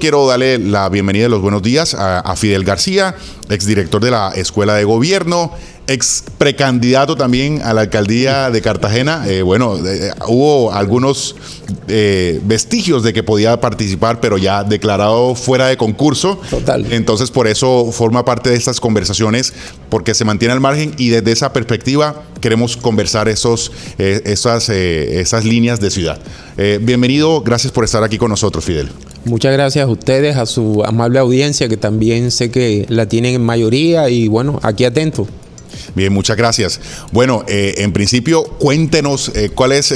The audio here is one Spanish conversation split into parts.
quiero darle la bienvenida y los buenos días a Fidel García, exdirector de la Escuela de Gobierno, ex precandidato también a la alcaldía de Cartagena. Hubo algunos vestigios de que podía participar, pero ya declarado fuera de concurso. Total. Entonces, por eso forma parte de estas conversaciones, porque se mantiene al margen y desde esa perspectiva queremos conversar esas líneas de ciudad. Bienvenido, gracias por estar aquí con nosotros, Fidel. Muchas gracias a ustedes, a su amable audiencia, que también sé que la tienen en mayoría, y bueno, aquí atento. Bien, muchas gracias. Bueno, en principio, cuéntenos cuál es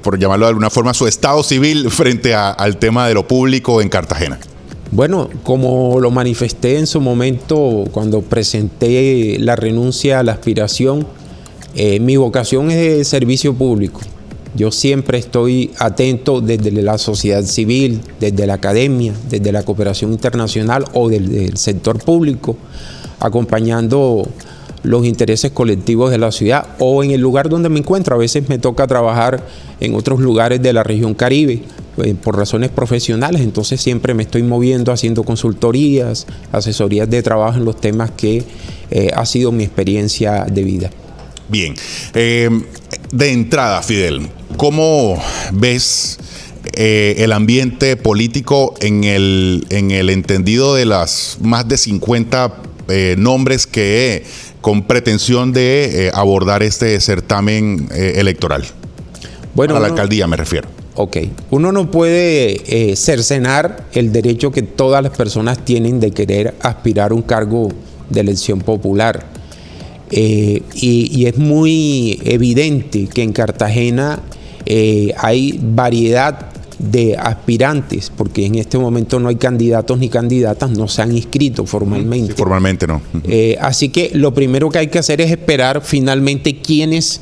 por llamarlo de alguna forma, su estado civil frente al tema de lo público en Cartagena. Bueno, como lo manifesté en su momento cuando presenté la renuncia a la aspiración, mi vocación es de servicio público. Yo siempre estoy atento desde la sociedad civil, desde la academia, desde la cooperación internacional o desde el sector público, acompañando los intereses colectivos de la ciudad o en el lugar donde me encuentro. A veces me toca trabajar en otros lugares de la región Caribe por razones profesionales, entonces siempre me estoy moviendo, haciendo consultorías, asesorías de trabajo en los temas que ha sido mi experiencia de vida. Bien, de entrada, Fidel, ¿cómo ves el ambiente político en el entendido de las más de 50 nombres que con pretensión de abordar este certamen electoral? Bueno, a la alcaldía me refiero. Ok, uno no puede cercenar el derecho que todas las personas tienen de querer aspirar a un cargo de elección popular. Y es muy evidente que en Cartagena hay variedad de aspirantes, porque en este momento no hay candidatos ni candidatas, no se han inscrito formalmente. Sí, formalmente no. Así que lo primero que hay que hacer es esperar finalmente quiénes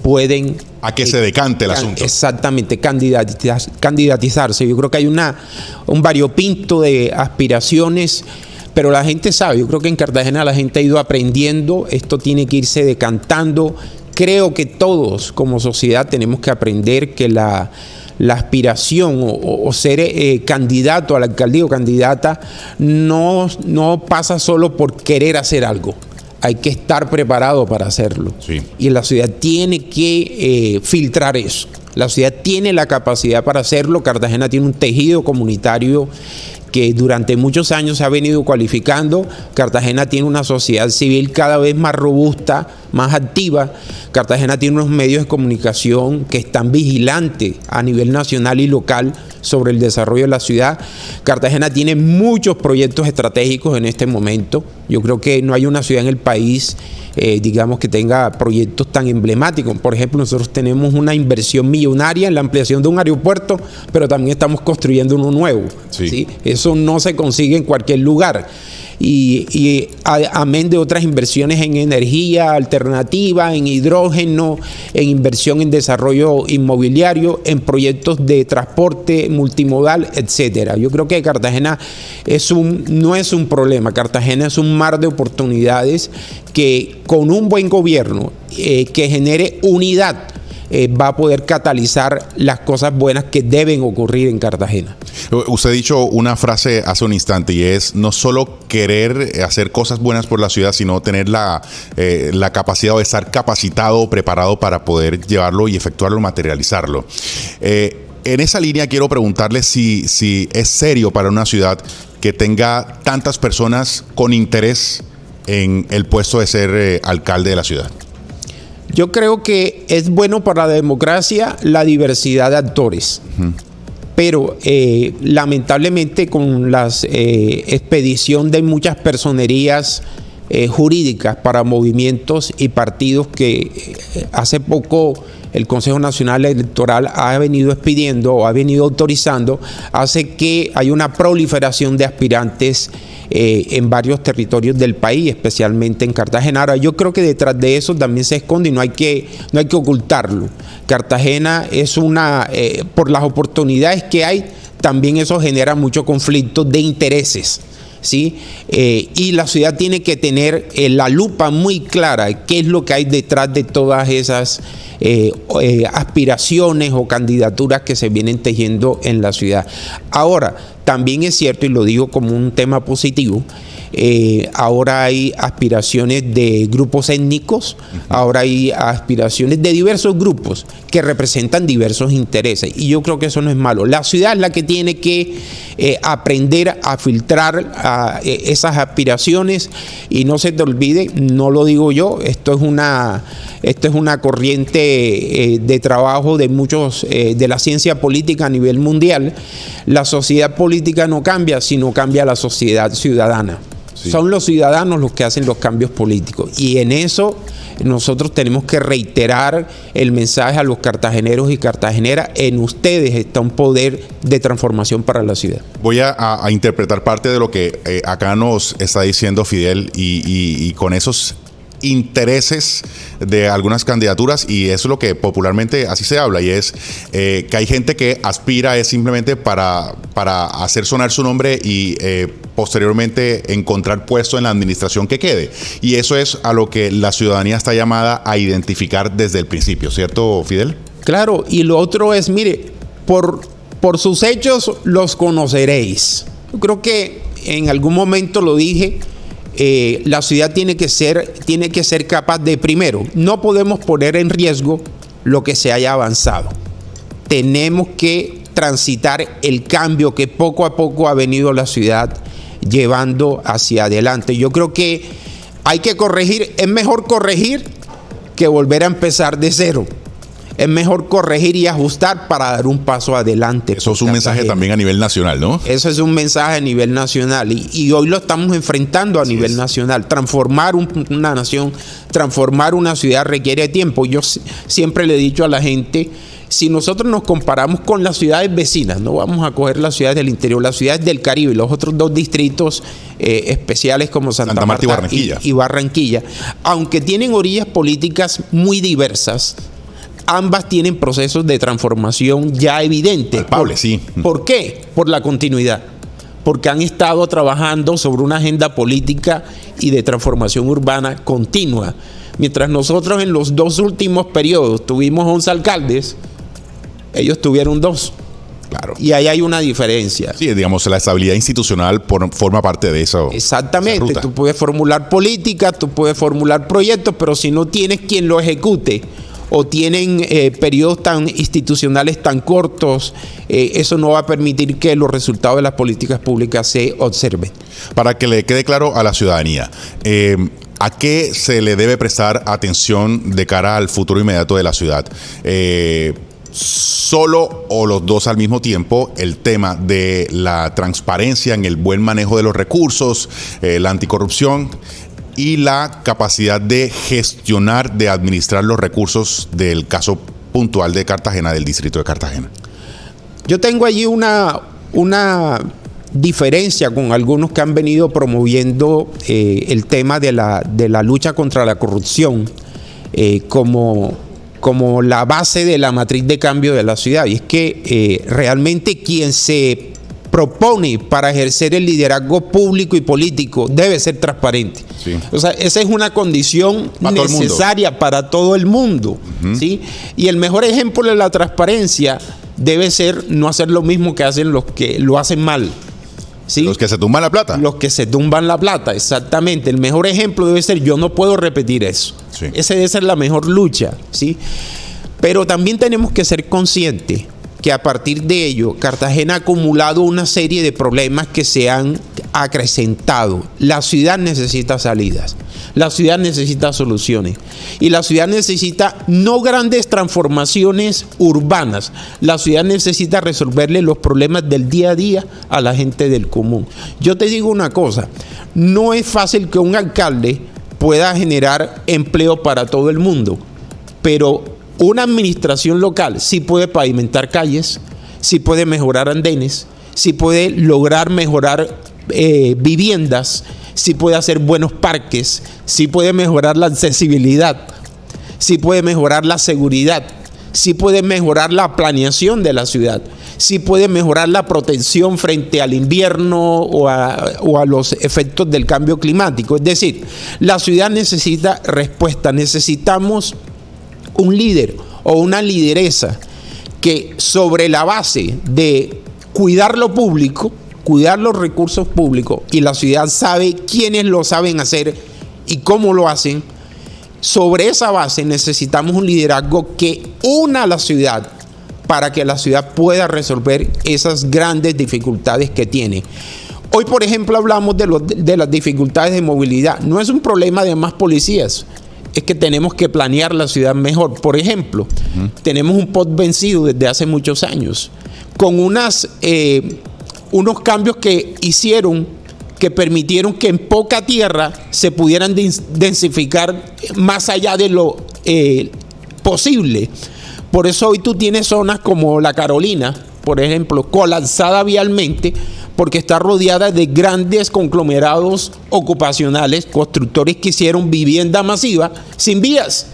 pueden... A que se decante el asunto. Exactamente, candidatizarse. Yo creo que hay un variopinto de aspiraciones, pero la gente sabe. Yo creo que en Cartagena la gente ha ido aprendiendo, esto tiene que irse decantando. Creo que todos como sociedad tenemos que aprender que la aspiración o ser candidato a la alcaldía o candidata no pasa solo por querer hacer algo. Hay que estar preparado para hacerlo. Sí. Y la ciudad tiene que filtrar eso. La ciudad tiene la capacidad para hacerlo. Cartagena tiene un tejido comunitario que durante muchos años se ha venido cualificando. Cartagena tiene una sociedad civil cada vez más robusta, más activa. Cartagena tiene unos medios de comunicación que están vigilantes a nivel nacional y local sobre el desarrollo de la ciudad. Cartagena tiene muchos proyectos estratégicos en este momento. Yo creo que no hay una ciudad en el país, digamos, que tenga proyectos tan emblemáticos. Por ejemplo, nosotros tenemos una inversión millonaria en la ampliación de un aeropuerto, pero también estamos construyendo uno nuevo. Sí. ¿Sí? Eso no se consigue en cualquier lugar. Y amén de otras inversiones en energía alternativa, en hidrógeno, en inversión en desarrollo inmobiliario, en proyectos de transporte multimodal, etcétera. Yo creo que Cartagena no es un problema. Cartagena es un mar de oportunidades que con un buen gobierno que genere unidad va a poder catalizar las cosas buenas que deben ocurrir en Cartagena. Usted ha dicho una frase hace un instante y es no solo querer hacer cosas buenas por la ciudad, sino tener la capacidad de estar capacitado, preparado para poder llevarlo y efectuarlo, materializarlo. En esa línea quiero preguntarle si es serio para una ciudad que tenga tantas personas con interés en el puesto de ser alcalde de la ciudad. Yo creo que es bueno para la democracia la diversidad de actores, pero lamentablemente con la expedición de muchas personerías jurídicas para movimientos y partidos que hace poco el Consejo Nacional Electoral ha venido expidiendo o ha venido autorizando, hace que hay una proliferación de aspirantes en varios territorios del país, especialmente en Cartagena. Ahora, yo creo que detrás de eso también se esconde y no hay que ocultarlo. Cartagena es por las oportunidades que hay, también eso genera mucho conflicto de intereses. ¿sí? Y la ciudad tiene que tener la lupa muy clara qué es lo que hay detrás de todas esas aspiraciones o candidaturas que se vienen tejiendo en la ciudad. Ahora, también es cierto, y lo digo como un tema positivo, ahora hay aspiraciones de grupos étnicos, ahora hay aspiraciones de diversos grupos que representan diversos intereses, y yo creo que eso no es malo. La ciudad es la que tiene que aprender a filtrar esas aspiraciones, y no se te olvide, no lo digo yo, esto es una corriente de trabajo de muchos de la ciencia política a nivel mundial. La sociedad política no cambia, sino cambia la sociedad ciudadana. Sí. Son los ciudadanos los que hacen los cambios políticos, y en eso nosotros tenemos que reiterar el mensaje a los cartageneros y cartageneras: en ustedes está un poder de transformación para la ciudad. Voy a interpretar parte de lo que acá nos está diciendo Fidel, y con esos intereses de algunas candidaturas, y eso es lo que popularmente así se habla, y es que hay gente que aspira es simplemente para hacer sonar su nombre y posteriormente encontrar puesto en la administración que quede, y eso es a lo que la ciudadanía está llamada a identificar desde el principio, ¿cierto, Fidel? Claro, y lo otro es, mire, por sus hechos los conoceréis. Yo creo que en algún momento lo dije. La ciudad tiene que ser capaz de, primero, no podemos poner en riesgo lo que se haya avanzado. Tenemos que transitar el cambio que poco a poco ha venido la ciudad llevando hacia adelante. Yo creo que hay que corregir, es mejor corregir que volver a empezar de cero. Es mejor corregir y ajustar para dar un paso adelante. Eso es un mensaje también a nivel nacional, ¿no? Eso es un mensaje a nivel nacional, y hoy lo estamos enfrentando a nivel nacional. Transformar una nación, transformar una ciudad requiere tiempo. Yo siempre le he dicho a la gente, si nosotros nos comparamos con las ciudades vecinas, no vamos a coger las ciudades del interior, las ciudades del Caribe, los otros dos distritos especiales como Santa Marta y Barranquilla, aunque tienen orillas políticas muy diversas, ambas tienen procesos de transformación ya evidentes. Sí. ¿Por qué? Por la continuidad. Porque han estado trabajando sobre una agenda política y de transformación urbana continua. Mientras nosotros en los 2 últimos periodos tuvimos 11 alcaldes, ellos tuvieron 2. Claro. Y ahí hay una diferencia. Sí, digamos, la estabilidad institucional forma parte de eso. Exactamente. Tú puedes formular política, tú puedes formular proyectos, pero si no tienes quien lo ejecute, o tienen periodos tan institucionales tan cortos, eso no va a permitir que los resultados de las políticas públicas se observen. Para que le quede claro a la ciudadanía, ¿a qué se le debe prestar atención de cara al futuro inmediato de la ciudad? Solo o los dos al mismo tiempo, el tema de la transparencia en el buen manejo de los recursos, la anticorrupción y la capacidad de gestionar, de administrar los recursos del caso puntual de Cartagena, del distrito de Cartagena. Yo tengo allí una diferencia con algunos que han venido promoviendo el tema de la lucha contra la corrupción como la base de la matriz de cambio de la ciudad. Y es que realmente quien se propone para ejercer el liderazgo público y político debe ser transparente. Sí. O sea, esa es una condición necesaria para todo el mundo. ¿Sí? Y el mejor ejemplo de la transparencia debe ser no hacer lo mismo que hacen los que lo hacen mal. ¿Sí? Los que se tumban la plata. Los que se tumban la plata, exactamente. El mejor ejemplo debe ser: yo no puedo repetir eso. Sí. Esa debe ser la mejor lucha. ¿Sí? Pero también tenemos que ser conscientes que a partir de ello Cartagena ha acumulado una serie de problemas que se han acrecentado. La ciudad necesita salidas, la ciudad necesita soluciones, y la ciudad necesita no grandes transformaciones urbanas, la ciudad necesita resolverle los problemas del día a día a la gente del común. Yo te digo una cosa, no es fácil que un alcalde pueda generar empleo para todo el mundo, pero una administración local sí puede pavimentar calles, sí puede mejorar andenes, sí puede lograr mejorar viviendas, sí puede hacer buenos parques, sí puede mejorar la accesibilidad, sí puede mejorar la seguridad, sí puede mejorar la planeación de la ciudad, sí puede mejorar la protección frente al invierno o a los efectos del cambio climático. Es decir, la ciudad necesita respuesta, necesitamos un líder o una lideresa que sobre la base de cuidar lo público, cuidar los recursos públicos, y la ciudad sabe quiénes lo saben hacer y cómo lo hacen. Sobre esa base necesitamos un liderazgo que una a la ciudad para que la ciudad pueda resolver esas grandes dificultades que tiene. Hoy, por ejemplo, hablamos de las dificultades de movilidad. No es un problema de más policías, es que tenemos que planear la ciudad mejor. Por ejemplo, tenemos un POT vencido desde hace muchos años, con unos cambios que hicieron, que permitieron que en poca tierra se pudieran densificar más allá de lo posible. Por eso hoy tú tienes zonas como la Carolina, por ejemplo, colapsada vialmente, porque está rodeada de grandes conglomerados ocupacionales, constructores que hicieron vivienda masiva sin vías,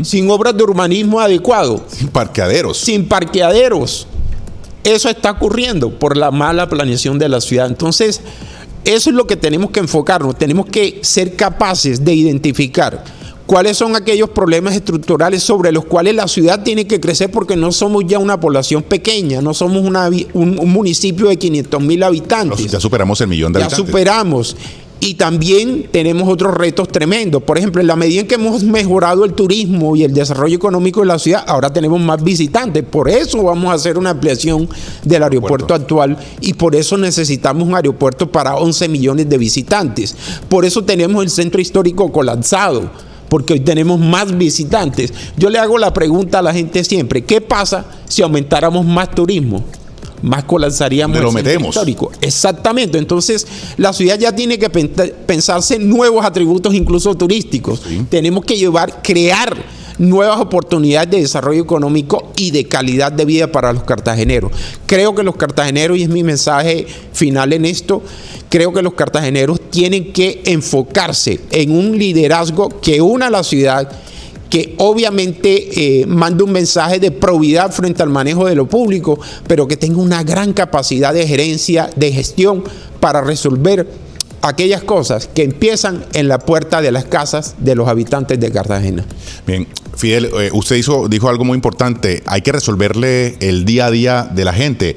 sin obras de urbanismo adecuado. Sin parqueaderos. Sin parqueaderos. Eso está ocurriendo por la mala planeación de la ciudad. Entonces, eso es lo que tenemos que enfocarnos. Tenemos que ser capaces de identificar cuáles son aquellos problemas estructurales sobre los cuales la ciudad tiene que crecer, porque no somos ya una población pequeña, no somos un municipio de 500,000 habitantes. Ya superamos el millón de habitantes. Ya superamos. Y también tenemos otros retos tremendos. Por ejemplo, en la medida en que hemos mejorado el turismo y el desarrollo económico de la ciudad, ahora tenemos más visitantes. Por eso vamos a hacer una ampliación del aeropuerto actual, y por eso necesitamos un aeropuerto para 11 millones de visitantes. Por eso tenemos el centro histórico colapsado, porque hoy tenemos más visitantes. Yo le hago la pregunta a la gente siempre: ¿qué pasa si aumentáramos más turismo? Más colapsaríamos el centro histórico. Exactamente. Entonces, la ciudad ya tiene que pensarse en nuevos atributos, incluso turísticos. Sí. Tenemos que crear nuevas oportunidades de desarrollo económico y de calidad de vida para los cartageneros. Creo que los cartageneros, y es mi mensaje final en esto, creo que los cartageneros tienen que enfocarse en un liderazgo que una a la ciudad, que obviamente mande un mensaje de probidad frente al manejo de lo público, pero que tenga una gran capacidad de gerencia, de gestión, para resolver aquellas cosas que empiezan en la puerta de las casas de los habitantes de Cartagena. Bien, Fidel, usted dijo algo muy importante: hay que resolverle el día a día de la gente.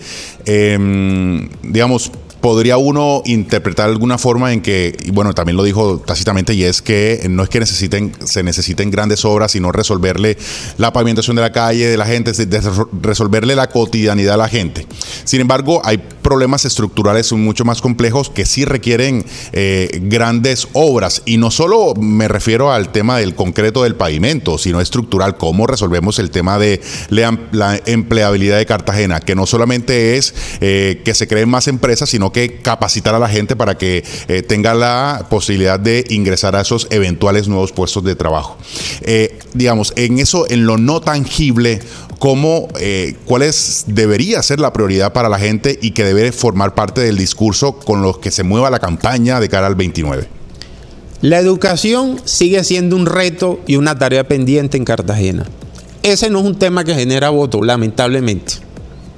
Digamos, podría uno interpretar alguna forma en que, y bueno, también lo dijo tácitamente, y es que no es que se necesiten grandes obras, sino resolverle la pavimentación de la calle, de la gente, resolverle la cotidianidad a la gente. Sin embargo, hay problemas estructurales mucho más complejos que sí requieren grandes obras, y no solo me refiero al tema del concreto del pavimento, sino estructural. ¿Cómo resolvemos el tema de la empleabilidad de Cartagena? Que no solamente es que se creen más empresas, sino que capacitar a la gente para que tenga la posibilidad de ingresar a esos eventuales nuevos puestos de trabajo. Digamos, en lo no tangible, ¿cuál debería ser la prioridad para la gente y que debe formar parte del discurso con los que se mueva la campaña de cara al 29? La educación sigue siendo un reto y una tarea pendiente en Cartagena. Ese no es un tema que genera voto, lamentablemente.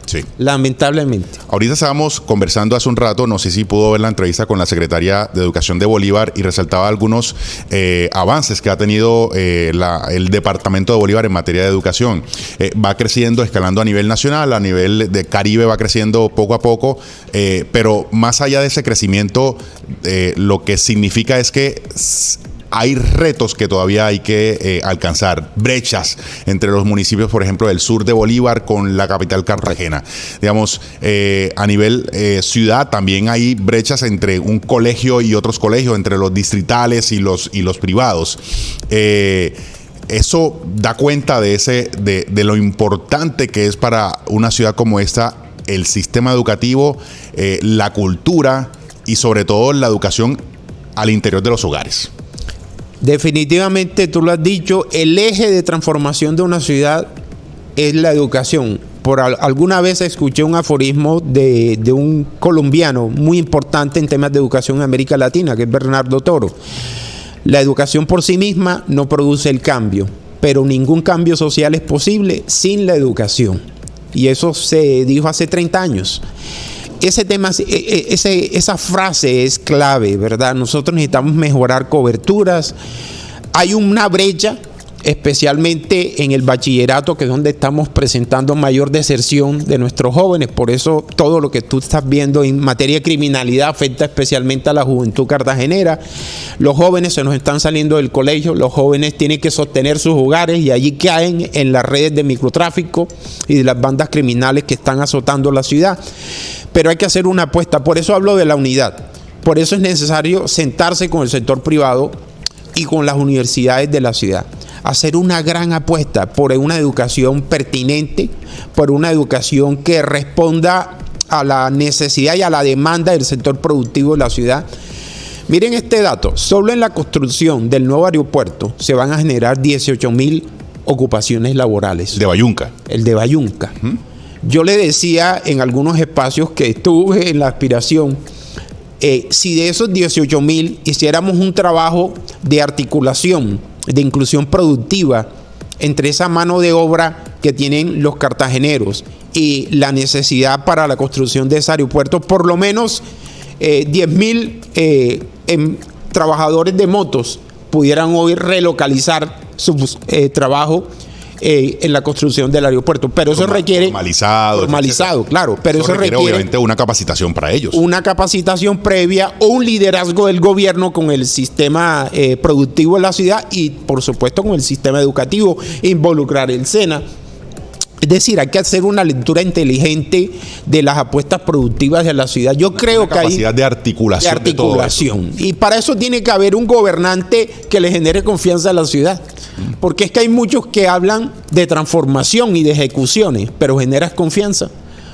Sí. Lamentablemente. Ahorita estábamos conversando hace un rato, no sé si pudo ver la entrevista con la secretaria de Educación de Bolívar, y resaltaba algunos avances que ha tenido el departamento de Bolívar en materia de educación. Va creciendo, escalando a nivel nacional, a nivel de Caribe va creciendo poco a poco, pero más allá de ese crecimiento, lo que significa es que hay retos que todavía hay que alcanzar, brechas entre los municipios, por ejemplo, del sur de Bolívar con la capital Cartagena. Digamos, a nivel ciudad también hay brechas entre un colegio y otros colegios, entre los distritales y los privados. Eso da cuenta de lo importante que es para una ciudad como esta el sistema educativo, la cultura y sobre todo la educación al interior de los hogares. Definitivamente, tú lo has dicho, el eje de transformación de una ciudad es la educación. Alguna vez escuché un aforismo de un colombiano muy importante en temas de educación en América Latina, que es Bernardo Toro. La educación por sí misma no produce el cambio. pero ningún cambio social es posible sin la educación. Y eso se dijo hace 30 años. Ese tema, esa frase es clave, ¿verdad? Nosotros necesitamos mejorar coberturas. Hay una brecha, especialmente en el bachillerato, que es donde estamos presentando mayor deserción de nuestros jóvenes. Por eso todo lo que tú estás viendo en materia de criminalidad afecta especialmente a la juventud cartagenera. Los jóvenes se nos están saliendo del colegio, los jóvenes tienen que sostener sus hogares y allí caen en las redes de microtráfico y de las bandas criminales que están azotando la ciudad. Pero hay que hacer una apuesta, por eso hablo de la unidad. Por eso es necesario sentarse con el sector privado y con las universidades de la ciudad. Hacer una gran apuesta por una educación pertinente, por una educación que responda a la necesidad y a la demanda del sector productivo de la ciudad. Miren este dato, solo en la construcción del nuevo aeropuerto se van a generar 18.000 ocupaciones laborales. De Bayunca. El de Bayunca. Yo le decía en algunos espacios que estuve en la aspiración, si de esos 18.000 hiciéramos un trabajo de articulación, de inclusión productiva entre esa mano de obra que tienen los cartageneros y la necesidad para la construcción de ese aeropuerto, por lo menos 10.000 trabajadores de motos pudieran hoy relocalizar su trabajo en la construcción del aeropuerto, pero eso requiere formalizado, claro, pero eso requiere obviamente una capacitación para ellos, una capacitación previa o un liderazgo del gobierno con el sistema productivo de la ciudad y por supuesto con el sistema educativo, involucrar el SENA. Es decir, hay que hacer una lectura inteligente de las apuestas productivas de la ciudad. Yo creo que hay capacidad de articulación. De todo eso. Y para eso tiene que haber un gobernante que le genere confianza a la ciudad. Porque es que hay muchos que hablan de transformación y de ejecuciones, pero generas confianza.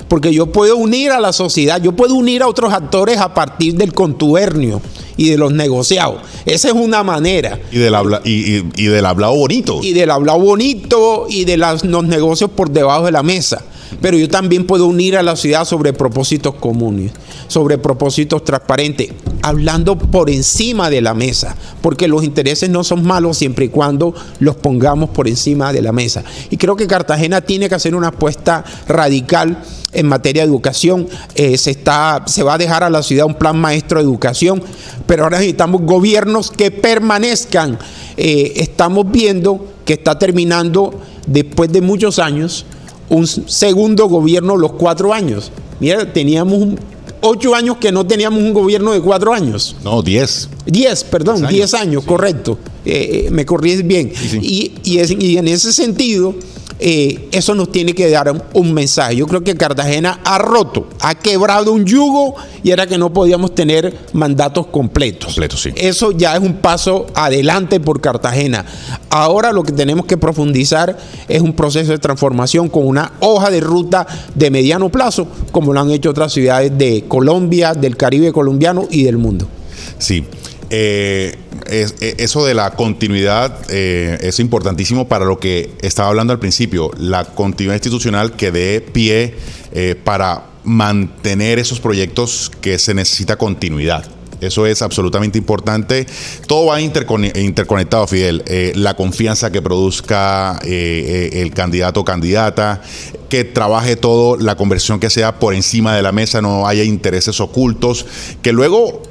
Porque yo puedo unir a la sociedad, yo puedo unir a otros actores a partir del contubernio y de los negociados. Esa es una manera. Y del hablado bonito. Y del hablado bonito y de los negocios por debajo de la mesa. Pero yo también puedo unir a la ciudad sobre propósitos comunes, sobre propósitos transparentes, hablando por encima de la mesa, porque los intereses no son malos siempre y cuando los pongamos por encima de la mesa. Y creo que Cartagena tiene que hacer una apuesta radical en materia de educación. Se va a dejar a la ciudad un plan maestro de educación, pero ahora necesitamos gobiernos que permanezcan. Estamos viendo que está terminando, después de muchos años, un segundo gobierno los 4 años. Mira, teníamos 8 años que no teníamos un gobierno de 4 años. No, 10. 10 años, sí. Correcto. Me corriges bien. Sí. Y en ese sentido, eso nos tiene que dar un mensaje. Yo creo que Cartagena ha quebrado un yugo y era que no podíamos tener mandatos completos. Sí. Eso ya es un paso adelante por Cartagena. Ahora lo que tenemos que profundizar es un proceso de transformación con una hoja de ruta de mediano plazo, como lo han hecho otras ciudades de Colombia, del Caribe colombiano y del mundo. Sí. Eso de la continuidad es importantísimo para lo que estaba hablando al principio, la continuidad institucional que dé pie para mantener esos proyectos que se necesita continuidad. Eso es absolutamente importante. Todo va interconectado, Fidel. La confianza que produzca el candidato o candidata, que trabaje todo, la conversión que sea por encima de la mesa, no haya intereses ocultos, que luego,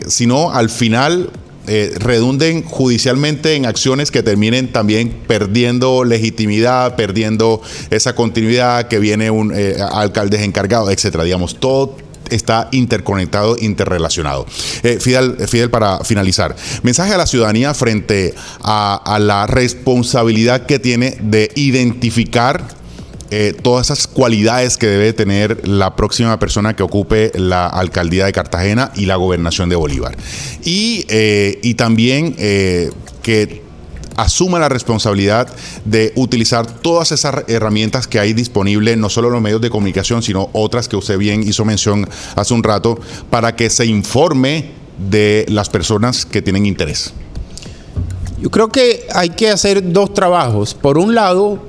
si no, al final redunden judicialmente en acciones que terminen también perdiendo legitimidad, perdiendo esa continuidad, que viene un alcalde encargado, etcétera. Digamos, todo está interconectado, interrelacionado. Fidel, para finalizar, mensaje a la ciudadanía frente a la responsabilidad que tiene de identificar todas esas cualidades que debe tener la próxima persona que ocupe la alcaldía de Cartagena y la gobernación de Bolívar. Y también que asuma la responsabilidad de utilizar todas esas herramientas que hay disponibles, no solo en los medios de comunicación, sino otras que usted bien hizo mención hace un rato, para que se informe de las personas que tienen interés. Yo creo que hay que hacer 2 trabajos. Por un lado,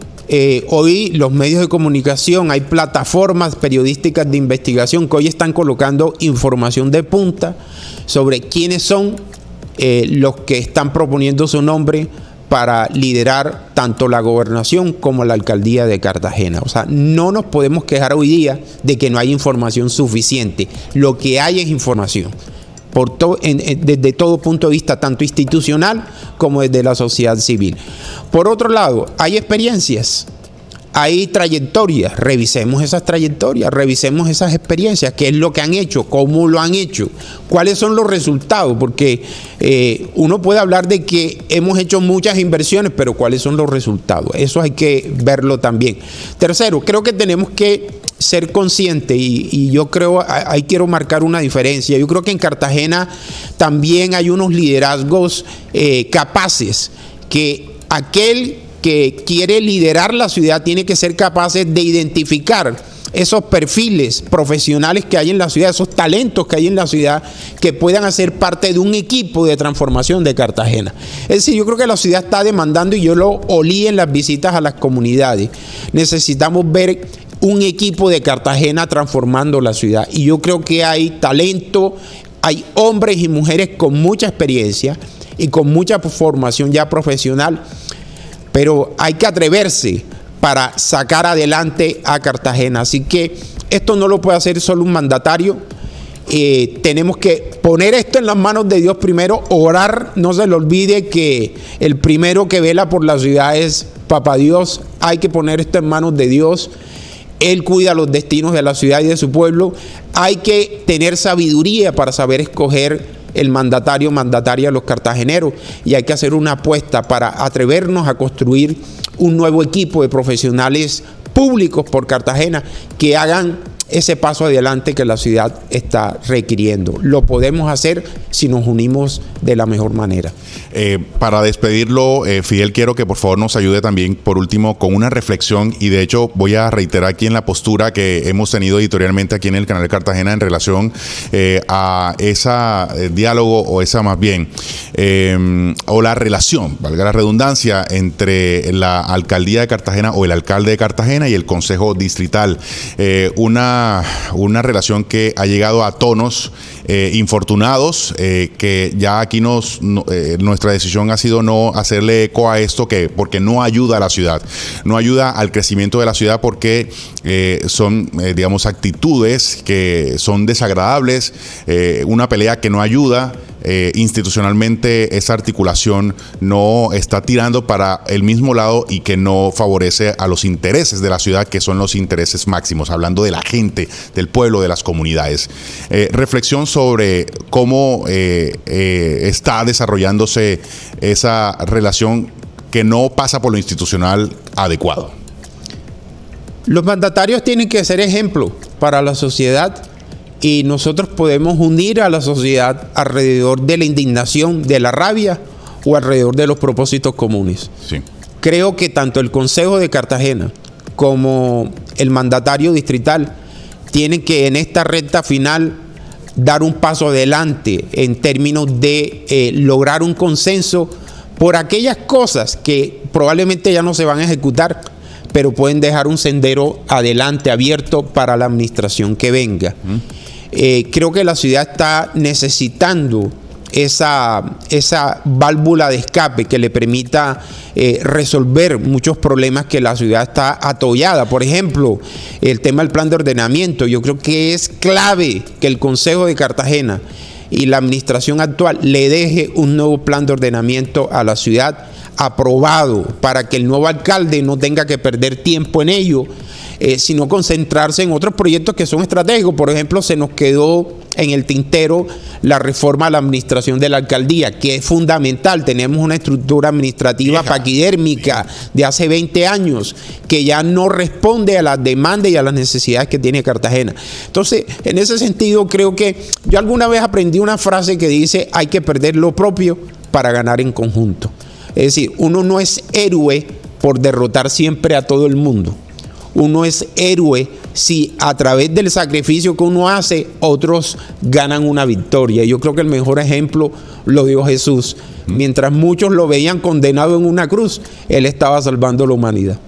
hoy los medios de comunicación, hay plataformas periodísticas de investigación que hoy están colocando información de punta sobre quiénes son los que están proponiendo su nombre para liderar tanto la gobernación como la alcaldía de Cartagena. O sea, no nos podemos quejar hoy día de que no hay información suficiente. Lo que hay es información, desde todo punto de vista, tanto institucional como desde la sociedad civil. Por otro lado, hay experiencias, hay trayectorias, revisemos esas trayectorias, revisemos esas experiencias, qué es lo que han hecho, cómo lo han hecho, cuáles son los resultados, porque uno puede hablar de que hemos hecho muchas inversiones, pero cuáles son los resultados, eso hay que verlo también. Tercero, creo que tenemos que ser conscientes y yo creo, ahí quiero marcar una diferencia, yo creo que en Cartagena también hay unos liderazgos capaces, que aquel que quiere liderar la ciudad tiene que ser capaz de identificar esos perfiles profesionales que hay en la ciudad, esos talentos que hay en la ciudad, que puedan hacer parte de un equipo de transformación de Cartagena. Es decir, yo creo que la ciudad está demandando, y yo lo olí en las visitas a las comunidades, necesitamos ver un equipo de Cartagena transformando la ciudad, y yo creo que hay talento, hay hombres y mujeres con mucha experiencia y con mucha formación ya profesional, pero hay que atreverse para sacar adelante a Cartagena. Así que esto no lo puede hacer solo un mandatario. Tenemos que poner esto en las manos de Dios primero, orar. No se le olvide que el primero que vela por la ciudad es Papá Dios. Hay que poner esto en manos de Dios. Él cuida los destinos de la ciudad y de su pueblo. Hay que tener sabiduría para saber escoger el mandataria a los cartageneros, y hay que hacer una apuesta para atrevernos a construir un nuevo equipo de profesionales públicos por Cartagena que hagan ese paso adelante que la ciudad está requiriendo. Lo podemos hacer si nos unimos de la mejor manera. Para despedirlo, Fidel, quiero que por favor nos ayude también, por último, con una reflexión, y de hecho voy a reiterar aquí en la postura que hemos tenido editorialmente aquí en el canal Cartagena en relación a ese diálogo, o esa más bien, o la relación, valga la redundancia, entre la alcaldía de Cartagena o el alcalde de Cartagena y el consejo distrital. Una relación que ha llegado a tonos infortunados, que ya aquí nuestra decisión ha sido no hacerle eco a esto, porque no ayuda a la ciudad, no ayuda al crecimiento de la ciudad, porque son, digamos, actitudes que son desagradables, una pelea que no ayuda. Institucionalmente esa articulación no está tirando para el mismo lado y que no favorece a los intereses de la ciudad, que son los intereses máximos, hablando de la gente, del pueblo, de las comunidades. Reflexión sobre cómo está desarrollándose esa relación que no pasa por lo institucional adecuado. Los mandatarios tienen que ser ejemplo para la sociedad, y nosotros podemos unir a la sociedad alrededor de la indignación, de la rabia, o alrededor de los propósitos comunes. Sí. Creo que tanto el Consejo de Cartagena como el mandatario distrital tienen que, en esta recta final, dar un paso adelante en términos de lograr un consenso por aquellas cosas que probablemente ya no se van a ejecutar, pero pueden dejar un sendero adelante abierto para la administración que venga. Creo que la ciudad está necesitando esa válvula de escape que le permita resolver muchos problemas que la ciudad está atollada. Por ejemplo, el tema del plan de ordenamiento. Yo creo que es clave que el Consejo de Cartagena y la administración actual le deje un nuevo plan de ordenamiento a la ciudad aprobado, para que el nuevo alcalde no tenga que perder tiempo en ello, sino concentrarse en otros proyectos que son estratégicos. Por ejemplo, se nos quedó en el tintero la reforma a la administración de la alcaldía, que es fundamental. Tenemos una estructura administrativa paquidérmica de hace 20 años que ya no responde a las demandas y a las necesidades que tiene Cartagena. Entonces, en ese sentido, creo que yo alguna vez aprendí una frase que dice: hay que perder lo propio para ganar en conjunto. Es decir, uno no es héroe por derrotar siempre a todo el mundo. Uno es héroe si a través del sacrificio que uno hace, otros ganan una victoria. Yo creo que el mejor ejemplo lo dio Jesús. Mientras muchos lo veían condenado en una cruz, Él estaba salvando a la humanidad.